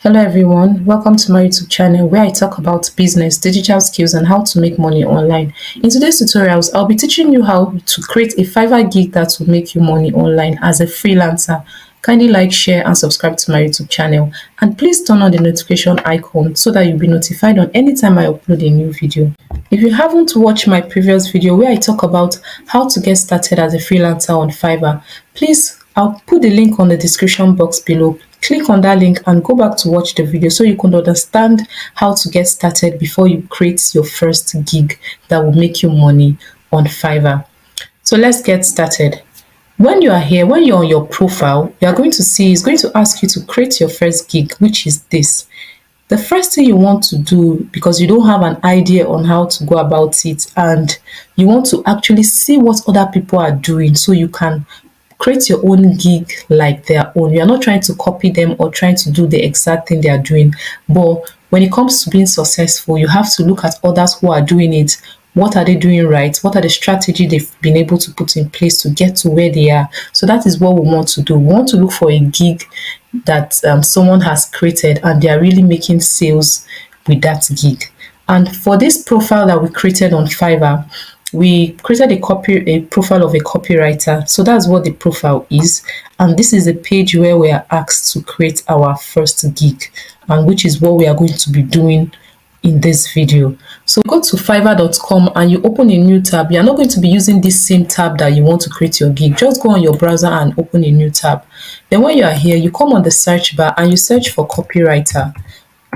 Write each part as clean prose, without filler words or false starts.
Hello everyone, welcome to my YouTube channel where I talk about business, digital skills and how to make money online. In today's tutorials, I'll be teaching you how to create a Fiverr gig that will make you money online as a freelancer. Kindly like, share and subscribe to my YouTube channel, and please turn on the notification icon so that you'll be notified on any time I upload a new video. If you haven't watched my previous video where I talk about how to get started as a freelancer on Fiverr, please, I'll put the link on the description box below. Click on that link and go back to watch the video so you can understand how to get started before you create your first gig that will make you money on Fiverr. So let's get started. When you are here, when you're on your profile, you are going to see it's going to ask you to create your first gig, which is this. The first thing you want to do, because you don't have an idea on how to go about it and you want to actually see what other people are doing so you can create your own gig like their own. You're not trying to copy them or trying to do the exact thing they are doing. But when it comes to being successful, you have to look at others who are doing it. What are they doing right? What are the strategy they've been able to put in place to get to where they are? So that is what we want to do. We want to look for a gig that someone has created and they are really making sales with that gig. And for this profile that we created on Fiverr, we created a profile of a copywriter. So that's what the profile is. And this is a page where we are asked to create our first gig, and which is what we are going to be doing in this video. So go to fiverr.com and you open a new tab. You're not going to be using this same tab that you want to create your gig. Just go on your browser and open a new tab. Then when you are here, you come on the search bar and you search for copywriter.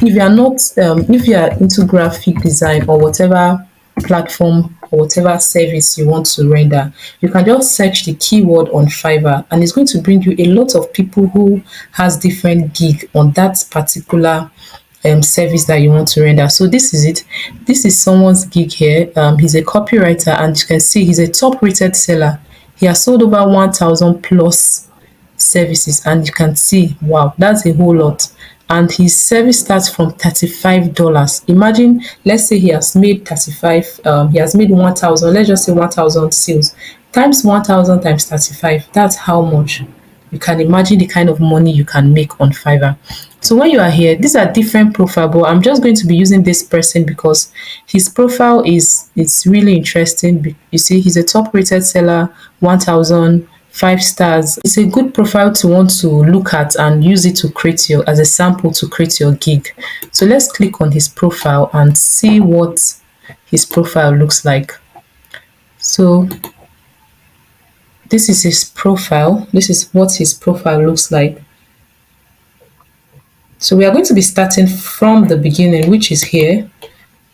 If you are not, if you are into graphic design or whatever platform or whatever service you want to render, you can just search the keyword on Fiverr and it's going to bring you a lot of people who has different gig on that particular service that you want to render. So this is it. This is someone's gig here. He's a copywriter and you can see he's a top rated seller. He has sold over 1,000 plus services and you can see, wow, that's a whole lot. And his service starts from $35. Imagine, let's say he has made 35, he has made 1,000, let's just say 1,000 sales times 1,000 times 35. That's how much. You can imagine the kind of money you can make on Fiverr. So when you are here, these are different profile, but I'm just going to be using this person because his profile is really interesting. You see, he's a top rated seller, 1,000. 5 stars. It's a good profile to want to look at and use it to create your, as a sample to create your gig. So let's click on his profile and see what his profile looks like. So this is his profile. This is what his profile looks like. So we are going to be starting from the beginning, which is here,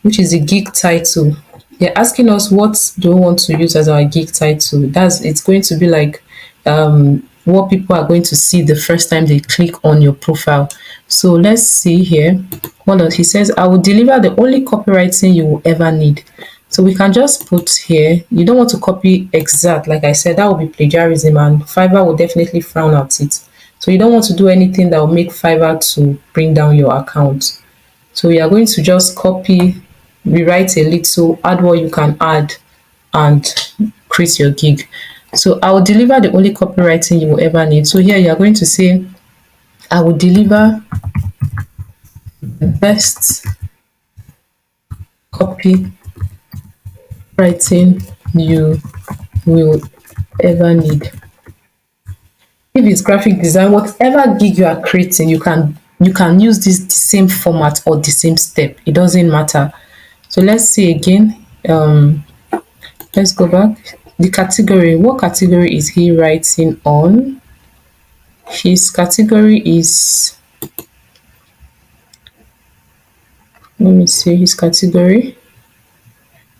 which is the gig title. They're asking us what do we want to use as our gig title. It's going to be like what people are going to see the first time they click on your profile. So let's see here. Hold on, he says, I will deliver the only copywriting you will ever need. So we can just put here, you don't want to copy exact, like I said, that will be plagiarism and Fiverr will definitely frown at it. So you don't want to do anything that will make Fiverr to bring down your account. So we are going to just copy, rewrite a little, add what you can add and create your gig. So I will deliver the only copywriting you will ever need. So here you are going to say, I will deliver the best copywriting you will ever need. If it's graphic design, whatever gig you are creating, you can use the same format or the same step. It doesn't matter. So let's see again. Let's go back. The category, what category is he writing on? His category is, let me see his category.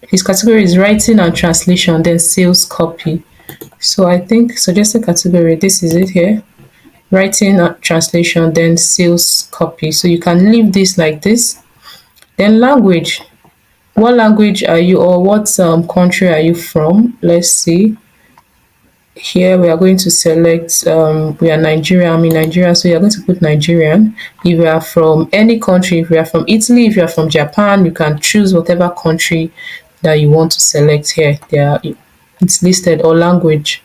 His category is writing and translation, then sales copy. So I think suggested category, this is it here. Writing and translation, then sales copy. So you can leave this like this. Then language. What language are you, or what country are you from? Let's see. Here we are going to select, we are Nigeria, I'm in Nigeria, so you're going to put Nigerian. If you are from any country, if you are from Italy, if you are from Japan, you can choose whatever country that you want to select here. It's listed, or language.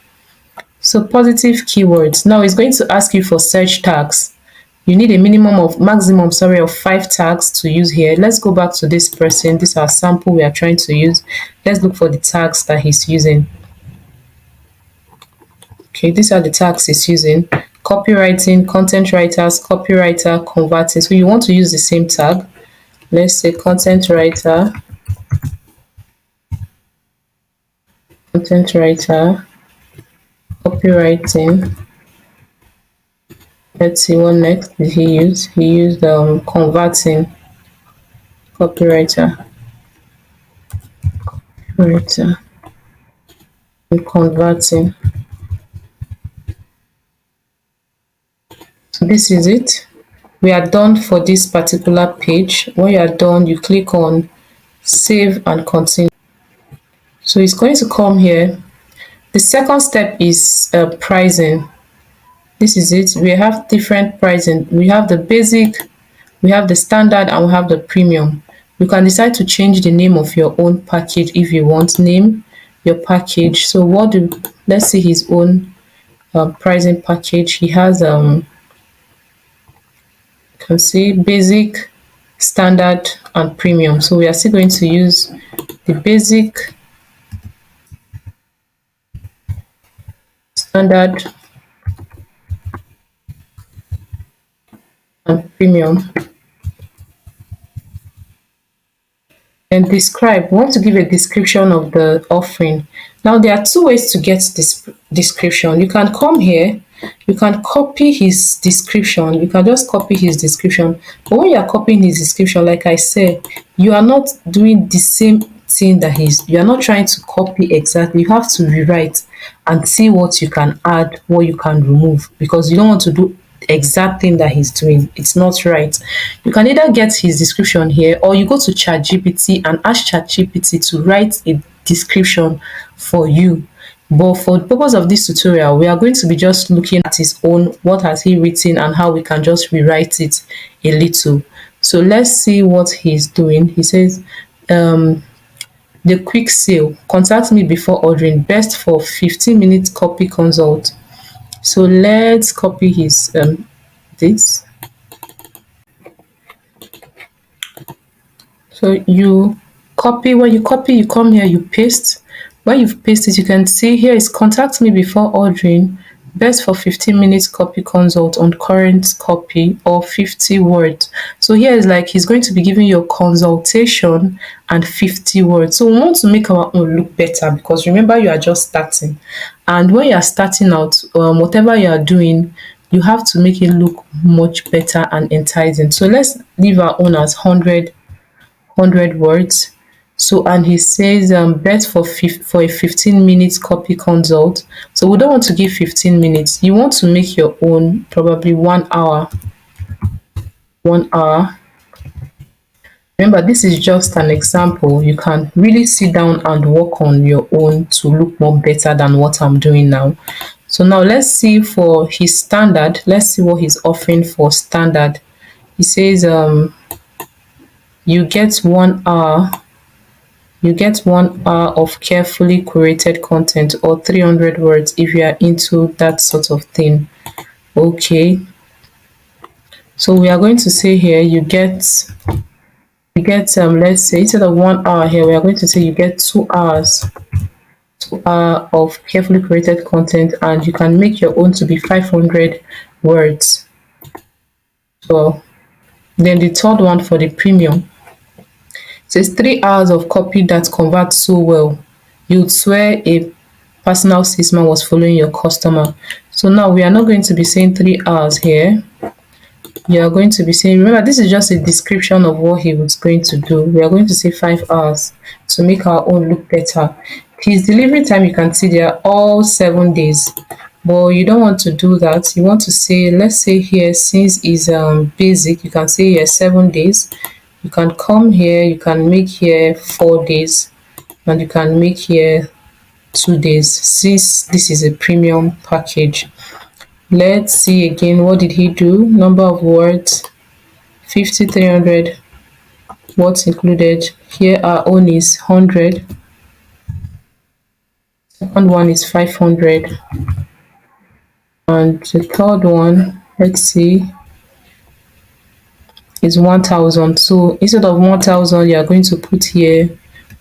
So positive keywords. Now it's going to ask you for search tags. You need a maximum, sorry, of 5 tags to use here. Let's go back to this person. This is our sample we are trying to use. Let's look for the tags that he's using. Okay, these are the tags he's using. Copywriting, content writers, copywriter, converting. So you want to use the same tag. Let's say content writer, copywriting. Let's see what next did he use. He used converting, copywriter, writer, and converting. So this is it. We are done for this particular page. When you are done, you click on save and continue. So it's going to come here. The second step is pricing. This is it. We have different pricing. We have the basic, we have the standard, and we have the premium. You can decide to change the name of your own package if you want. Name your package. So let's see his own pricing package. He has you can see basic, standard, and premium. So we are still going to use the basic, standard, and premium. And describe. We want to give a description of the offering. Now there are two ways to get this description. You can come here, you can copy his description. You can just copy his description. But when you are copying his description, like I said, you are not doing the same thing that you are not trying to copy exactly. You have to rewrite and see what you can add, what you can remove, because you don't want to do exact thing that he's doing. It's not right. You can either get his description here, or you go to ChatGPT and ask ChatGPT to write a description for you. But for the purpose of this tutorial, we are going to be just looking at his own, what has he written, and how we can just rewrite it a little. So let's see what he's doing. He says, the quick sale, contact me before ordering, best for 15-minute copy consult. So let's copy his this. So you copy. When you copy, you come here, you paste. When you've pasted, you can see here is contact me before ordering, best for 15 minutes copy consult on current copy or 50 words. So here is like he's going to be giving you a consultation and 50 words. So we want to make our own look better, because remember, you are just starting. And when you are starting out, whatever you are doing, you have to make it look much better and enticing. So let's leave our own as 100 words. So, and he says best for a 15 minutes copy consult. So we don't want to give 15 minutes. You want to make your own probably 1 hour. 1 hour. Remember, this is just an example. You can really sit down and work on your own to look more better than what I'm doing now. So now let's see for his standard. Let's see what he's offering for standard. He says you get 1 hour. You get 1 hour of carefully curated content, or 300 words if you are into that sort of thing. Okay. So we are going to say here you get let's say instead of 1 hour here, we are going to say you get 2 hours. 2 hours of carefully curated content, and you can make your own to be 500 words. So then the third one for the premium says 3 hours of copy that converts so well. You'd swear a personal salesman was following your customer. So now we are not going to be saying 3 hours here. You are going to be saying, remember, this is just a description of what he was going to do. We are going to say 5 hours to make our own look better. His delivery time, you can see they are all 7 days. But you don't want to do that. You want to say, let's say here, since is basic, you can say here 7 days. You can come here, you can make here 4 days, and you can make here 2 days, since this is a premium package. Let's see again, what did he do? Number of words, 50, 300, what's included. Here our own is 100. Second one is 500. And the third one, let's see, is 1,000. So instead of 1,000, you are going to put here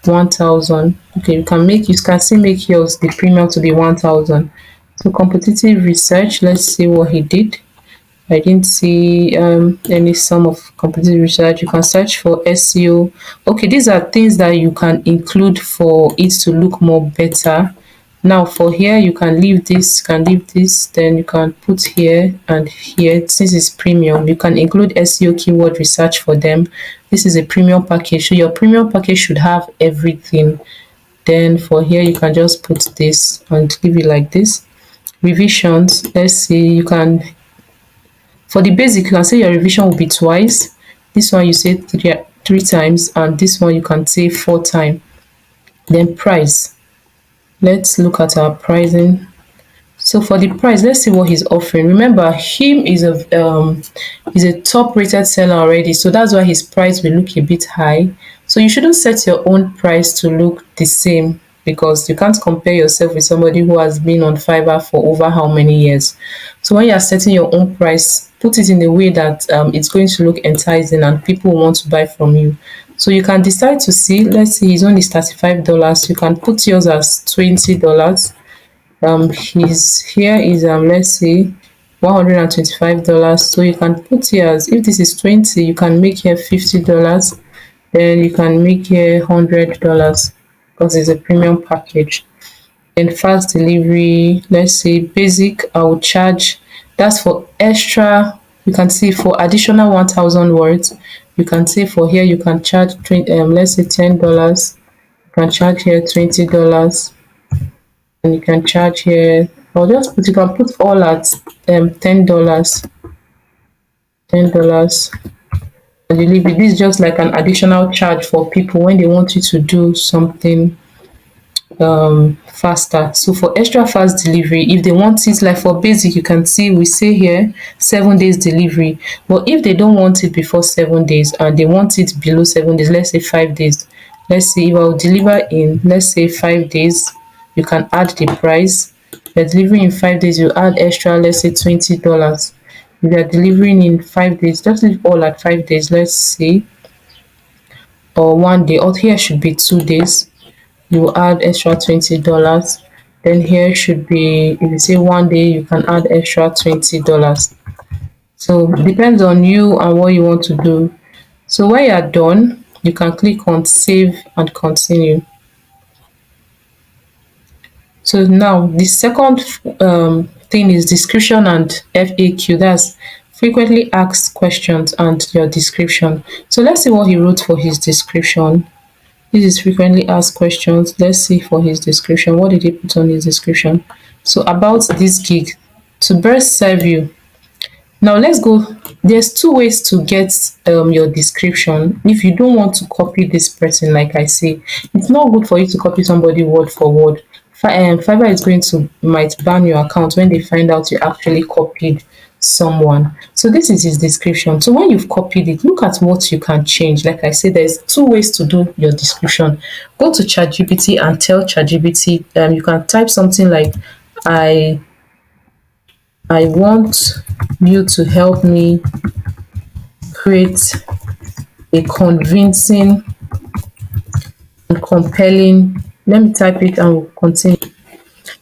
1,000. Okay, you can still make yours the premium to be 1,000. So competitive research, let's see what he did. I didn't see any sum of competitive research. You can search for SEO. Okay, these are things that you can include for it to look more better. Now for here, you can leave this, then you can put here and here. Since it's premium, you can include SEO keyword research for them. This is a premium package. So your premium package should have everything. Then for here, you can just put this and leave it like this. Revisions, let's see, you can, for the basic, you can say your revision will be twice. This one you say three times, and this one you can say 4 times. Then price. Let's look at our pricing. So for the price, let's see what he's offering. Remember, him is a top rated seller already, so that's why his price will look a bit high. So you shouldn't set your own price to look the same, because you can't compare yourself with somebody who has been on Fiverr for over how many years. So when you are setting your own price, put it in a way that it's going to look enticing and people want to buy from you. So you can decide to see, let's see, his own is $35. You can put yours as $20. His here is let's say $125. So you can put here as, if this is 20, you can make here $50. Then you can make here $100 because it's a premium package. Then fast delivery, let's say basic, I will charge, that's for extra. You can see for additional 1,000 words, you can say for here you can charge let's say $10. You can charge here $20, and you can charge here, I'll just put, you can put all at $10. $10. And you leave it. This is just like an additional charge for people when they want you to do something faster. So for extra fast delivery, if they want it, like for basic, you can see we say here 7 days delivery. But if they don't want it before 7 days and they want it below 7 days, let's say 5 days, let's say if I'll deliver in, let's say 5 days, you can add the price. If you're delivering in 5 days, you add extra, let's say $20. If you're delivering in 5 days, just leave all at 5 days, let's see, or 1 day, or here should be 2 days, you add extra $20. Then here should be, if you say 1 day, you can add extra $20. So it depends on you and what you want to do. So when you're done, you can click on save and continue. So now the second thing is description and FAQ. That's frequently asked questions and your description. So let's see what he wrote for his description. This is frequently asked questions. Let's see for his description. What did he put on his description? So about this gig, to best serve you. Now let's go. There's 2 ways to get your description. If you don't want to copy this person, like I say, it's not good for you to copy somebody word for word. Fiverr is going to might ban your account when they find out you actually copied someone. So this is his description. So when you've copied it, look at what you can change. Like I said, there's 2 ways to do your description. Go to ChatGPT and tell ChatGPT, you can type something like, I want you to help me create a convincing and compelling. Let me type it and we'll continue.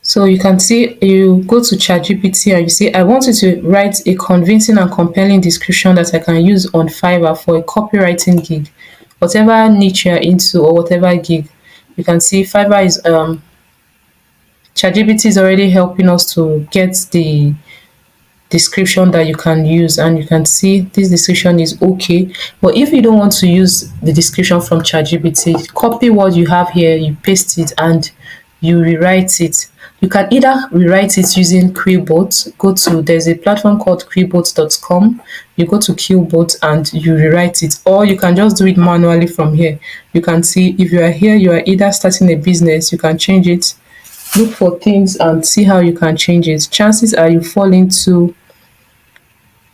So you can see, you go to ChatGPT and you say, I want you to write a convincing and compelling description that I can use on Fiverr for a copywriting gig. Whatever niche you're into or whatever gig, you can see Fiverr is ChatGPT is already helping us to get the description that you can use, and you can see this description is okay. But if you don't want to use the description from ChatGPT, copy what you have here, you paste it and you rewrite it. You can either rewrite it using Quillbot. There's a platform called quillbot.com. You go to Quillbot and you rewrite it, or you can just do it manually from here. You can see if you are here, you are either starting a business, you can change it, look for things and see how you can change it. Chances are you fall into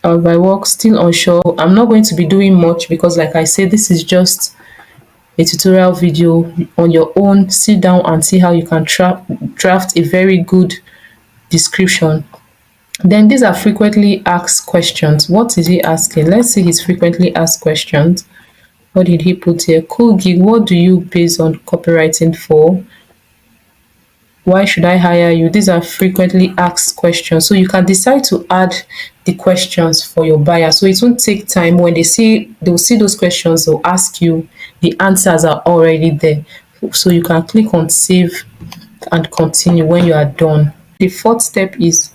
by work, still unsure. I'm not going to be doing much because, like I said, this is just a tutorial video. On your own, sit down and see how you can draft a very good description. Then these are frequently asked questions. What is he asking? Let's see his frequently asked questions. What did he put here? Cool gig, what do you base on copywriting for? Why should I hire you? These are frequently asked questions. So you can decide to add the questions for your buyer. So it won't take time. When they'll see those questions, they'll ask you, the answers are already there. So you can click on save and continue when you are done. The fourth step is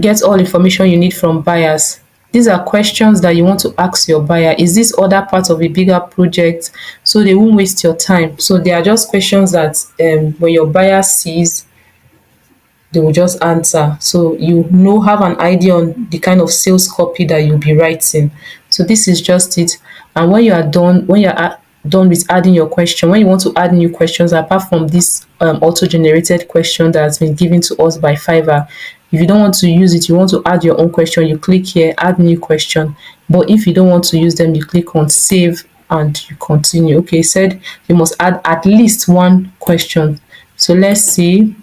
get all information you need from buyers. These are questions that you want to ask your buyer. Is this other part of a bigger project? So they won't waste your time. So they are just questions that when your buyer sees, they will just answer. So you know, have an idea on the kind of sales copy that you'll be writing. So this is just it. And when you are done, when you're done with adding your question, when you want to add new questions apart from this auto-generated question that has been given to us by Fiverr, if you don't want to use it, you want to add your own question, you click here, add new question. But if you don't want to use them, you click on save and you continue. Okay, said you must add at least one question. So let's see.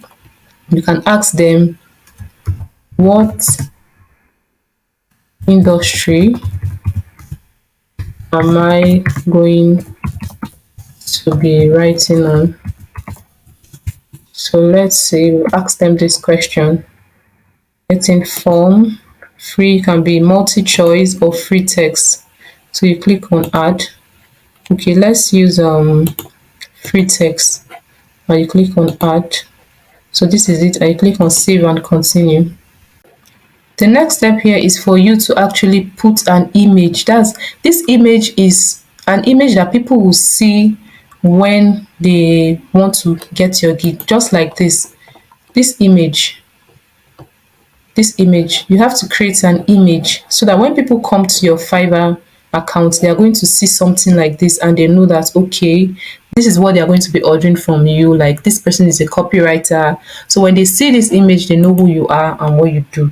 You can ask them, what industry am I going to be writing on? So let's say we'll ask them this question. Getting form, free can be multi-choice or free text. So you click on add. Okay, let's use free text and you click on add. So this is it, and you click on save and continue. The next step here is for you to actually put an image. This image is an image that people will see when they want to get your gig, just like this. This image, you have to create an image so that when people come to your Fiverr account, they are going to see something like this and they know that, okay, this is what they are going to be ordering from you. Like, this person is a copywriter. So when they see this image, they know who you are and what you do.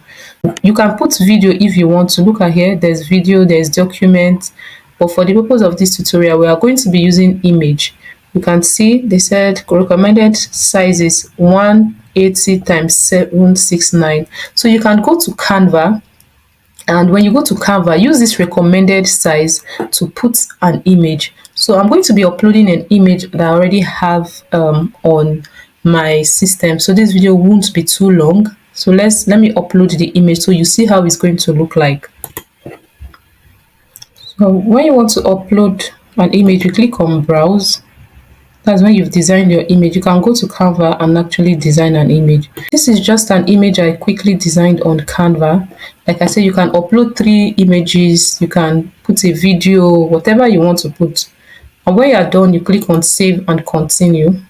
You can put video if you want to. Look at here, there's video, there's document. But for the purpose of this tutorial, we are going to be using image. You can see they said recommended size is 180 times 769. So you can go to Canva, and when you go to Canva, use this recommended size to put an image. So I'm going to be uploading an image that I already have on my system. So this video won't be too long. So let me upload the image so you see how it's going to look like. So when you want to upload an image, you click on browse. That's when you've designed your image. You can go to Canva and actually design an image. This is just an image I quickly designed on Canva. Like I said, you can upload 3 images, you can put a video, whatever you want to put. And when you are done, you click on save and continue.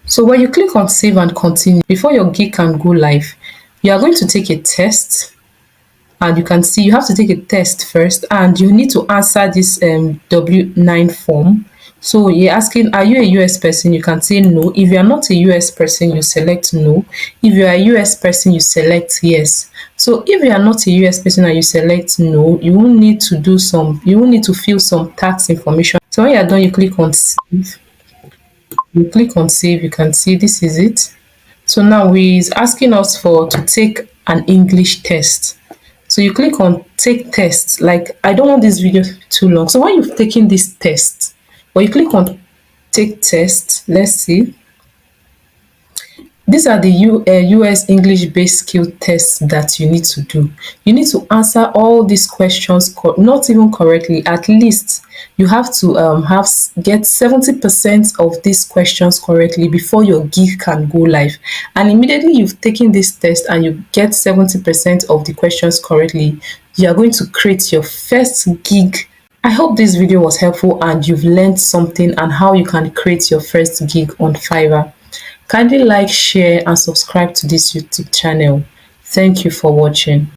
So when you click on save and continue, before your gig can go live, you are going to take a test. And you can see you have to take a test first, and you need to answer this W9 form. So you're asking, are you a US person? You can say no. If you are not a US person, you select no. If you are a US person, you select yes. So if you are not a US person and you select no, you will need to fill some tax information. So when you're done, you click on save. You click on save, you can see this is it. So now he's asking us to take an English test. So you click on take test. Like, I don't want this video too long. So when you've taken this test, or you click on take test, let's see. These are the US English based skill tests that you need to do. You need to answer all these questions, not even correctly. At least you have to get 70% of these questions correctly before your gig can go live. And immediately you've taken this test and you get 70% of the questions correctly, you are going to create your first gig. I hope this video was helpful and you've learned something and how you can create your first gig on Fiverr. Kindly like, share and subscribe to this YouTube channel. Thank you for watching.